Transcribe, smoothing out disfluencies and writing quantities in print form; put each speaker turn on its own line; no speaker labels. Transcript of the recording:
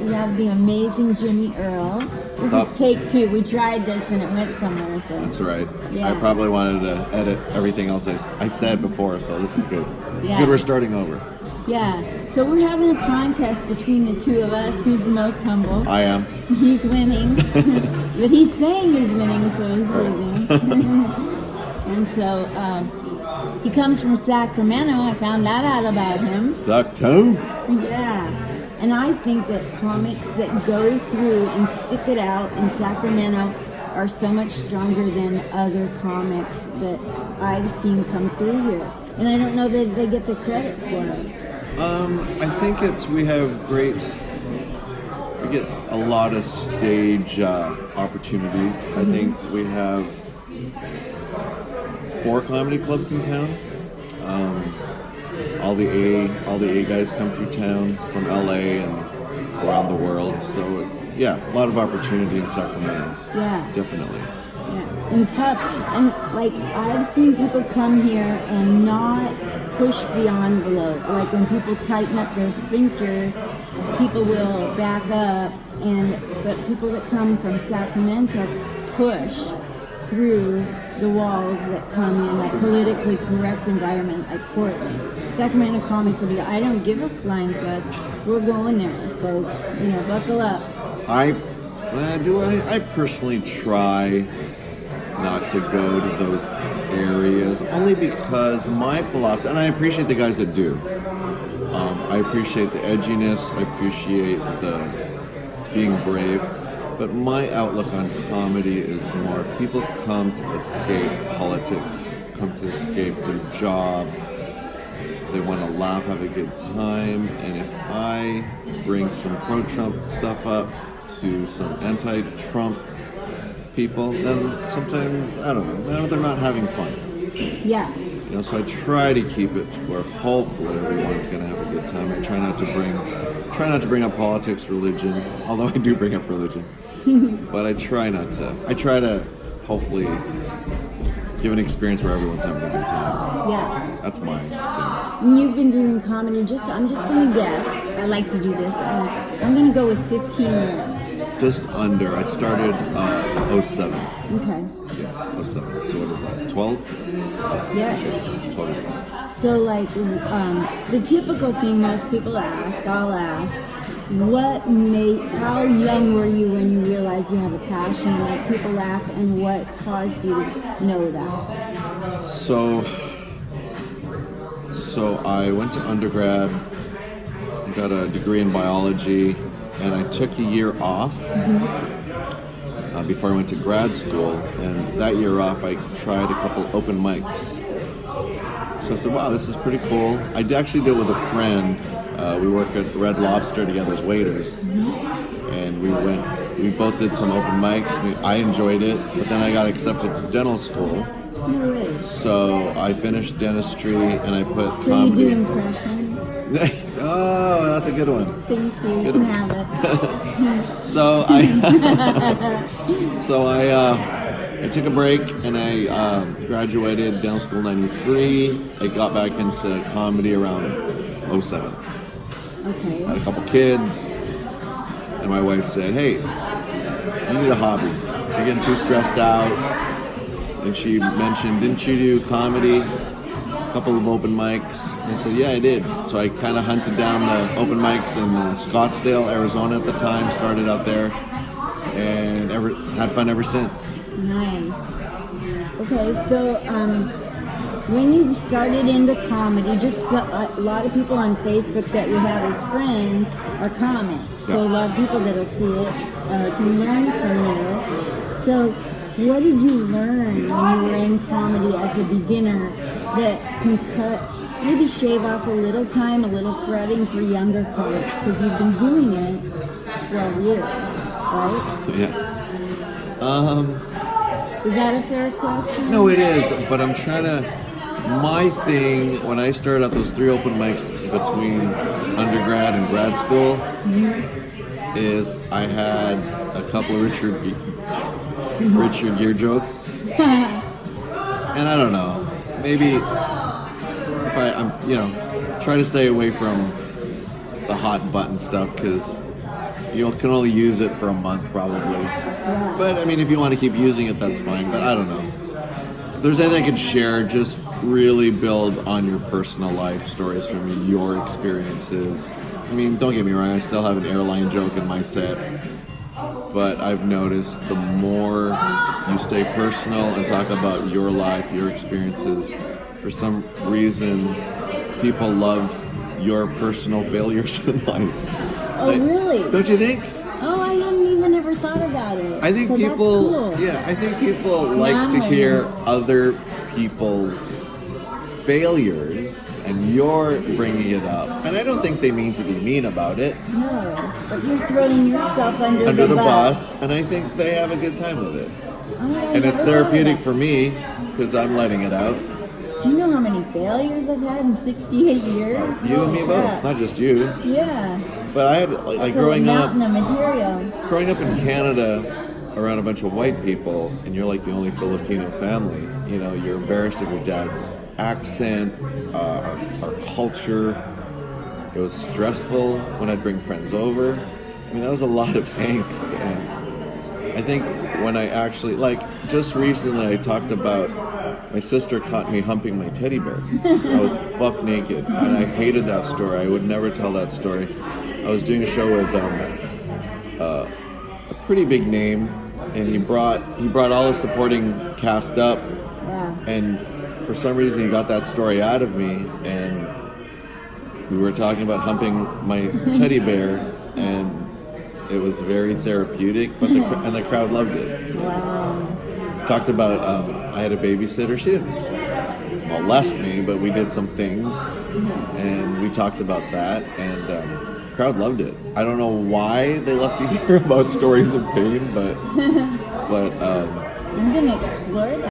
we have the amazing Jimmy Earll. This is take 2. We tried this and it went somewhere. So
that's right.
Yeah.
I probably wanted to edit everything else I said before, so this is good. It's
Yeah.
good we're starting over.
Yeah. So we're having a contest between the two of us. Who's the most humble?
I am.
He's winning, but he's saying he's winning, so he's losing. And so he comes from Sacramento. I found that out about him.
Sac-town?
Yeah. And I think that comics that go through and stick it out in Sacramento are so much stronger than other comics that I've seen come through here. And I don't know that they get the credit for it.
I think we get a lot of stage opportunities. I think we have 4 comedy clubs in town. All the A guys come through town from LA and around the world. So yeah, a lot of opportunity in Sacramento.
Yeah.
Definitely.
Yeah. And tough. And like I've seen people come here and not push the envelope. Like when people tighten up their sphincters, people will back up, but people that come from Sacramento push through the walls that come in like politically correct environment like Portland. Sacramento comics will be, I don't give a flying fuck. We're going there, folks. Buckle up.
I personally try not to go to those areas only because my philosophy, and I appreciate the guys that do. I appreciate the edginess. I appreciate the being brave. But my outlook on comedy is more people come to escape politics, come to escape their job. They want to laugh, have a good time. And if I bring some pro-Trump stuff up to some anti-Trump people, then sometimes, I don't know, they're not having fun.
Yeah.
So I try to keep it to where hopefully everyone's going to have a good time. I try not to bring up politics, religion, although I do bring up religion. But I try not to. I try to hopefully give an experience where everyone's having a good time.
Yeah.
That's my thing.
And you've been doing comedy, I'm just going to guess. I like to do this. I'm going to go with 15 years.
Just under. I started 07.
Okay.
Yes, 07. So what is that, 12?
Yes.
12 years.
So like the typical thing most people ask, I'll ask, how young were you when you realized you have a passion, like people laugh, and what caused you to know that?
So I went to undergrad, got a degree in biology, and I took a year off before I went to grad school, and that year off I tried a couple open mics. So I said, wow, this is pretty cool. I actually did it with a friend. We work at Red Lobster together as waiters, and we both did some open mics. I enjoyed it, but then I got accepted to dental school.
No way.
So I finished dentistry, and I put
So
comedy.
you do impressions?
Oh, that's a good one.
Thank you. You can have it.
So I took a break and I graduated dental school in '93. I got back into comedy around 07.
Okay.
Had a couple kids, and my wife said, "Hey, you need a hobby. You're getting too stressed out." And she mentioned, "Didn't you do comedy? A couple of open mics?" And I said, "Yeah, I did." So I kind of hunted down the open mics in Scottsdale, Arizona at the time. Started out there, and had fun ever since.
Nice. Okay, so when you started into comedy, just a lot of people on Facebook that we have as friends are comics. So a lot of people that'll see it can learn from you. So what did you learn when you were in comedy as a beginner that can maybe shave off a little time, a little fretting for younger comics? Because you've been doing it 12 years, right?
Yeah.
Is that a fair question?
No, it is, but I'm trying to. My thing when I started out those 3 open mics between undergrad and grad school is I had a couple of Richard Gere jokes, and I don't know. Maybe if I'm try to stay away from the hot button stuff because You can only use it for a month probably.
Yeah.
But I mean, if you want to keep using it, that's fine. But I don't know. If there's anything I could share, just really build on your personal life stories from your experiences. I mean, don't get me wrong, I still have an airline joke in my set. But I've noticed the more you stay personal and talk about your life, your experiences, for some reason, people love your personal failures in life.
Oh, really?
Don't you think?
Oh, I hadn't even ever thought about it.
I think
so
people,
that's cool.
I think people like to hear other people's failures, and you're bringing it up. And I don't think they mean to be mean about it.
No, but you're throwing yourself under
the
bus.
bus, and I think they have a good time with it.
Oh, I
And it's
never
therapeutic
thought
for me because I'm letting it out.
of that. Do you know how many failures I've had in 68 years?
You and me
Holy
both,
crap.
not just you.
Yeah.
But I had like
That's
growing
a
up.
mountain of material.
Growing up in Canada around a bunch of white people, and you're like the only Filipino family, you know, you're embarrassed of your dad's accent, our culture. It was stressful when I'd bring friends over. I mean, that was a lot of angst. And I think when I actually, like, just recently I talked about my sister caught me humping my teddy bear. I was buck naked, and I hated that story. I would never tell that story. I was doing a show with a pretty big name, and he brought all the supporting cast up,
Yeah.
and for some reason he got that story out of me, and we were talking about humping my teddy bear, and it was very therapeutic, but the crowd loved it.
Wow.
Talked about I had a babysitter. She didn't molest me, but we did some things, and we talked about that, and the crowd loved it. I don't know why they love to hear about stories of pain, but
I'm gonna explore that.